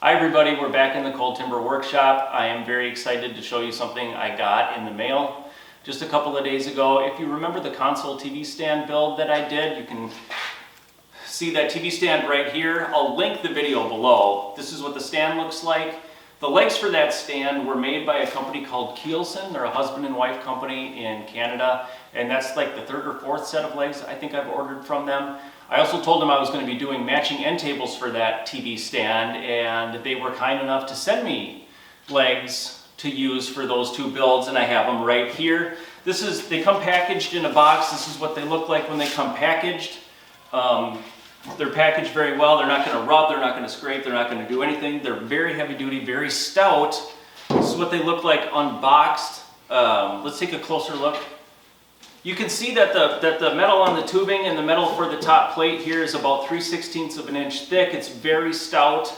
Hi everybody, we're back in the Cold Timber Workshop. I am very excited to show you something I got in the mail just a couple of days ago. If you remember the console TV stand build that I did, you can see that TV stand right here. I'll link the video below. This is what the stand looks like. The legs for that stand were made by a company called Keilson. They're a husband and wife company in Canada, and that's like the third or fourth set of legs I think I've ordered from them. I also told them I was going to be doing matching end tables for that TV stand, and they were kind enough to send me legs to use for those two builds, and I have them right here. They come packaged in a box. This is what they look like when they come packaged. They're packaged very well. They're not going to rub, they're not going to scrape, they're not going to do anything. They're very heavy duty, very stout. This is what they look like unboxed. Let's take a closer look. You can see that the metal on the tubing and the metal for the top plate here is about 3/16 of an inch thick. It's very stout.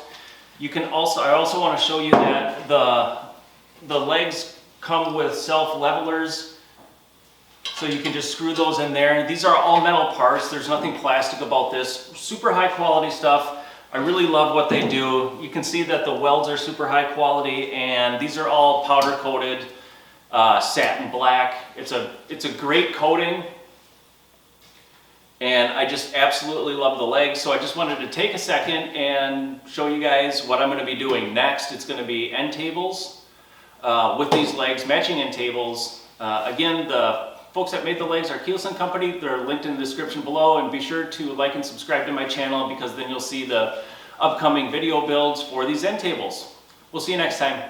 I also want to show you that the legs come with self-levelers, so you can just screw those in there. These are all metal parts. There's nothing plastic about this. Super high quality stuff. I really love what they do. You can see that the welds are super high quality, and these are all powder coated. Satin black. It's a great coating, and I just absolutely love the legs. So I just wanted to take a second and show you guys what I'm going to be doing next. It's going to be end tables with these legs, matching end tables. Again, the folks that made the legs are Keilson Company. They're linked in the description below, and be sure to like and subscribe to my channel, because then you'll see the upcoming video builds for these end tables. We'll see you next time.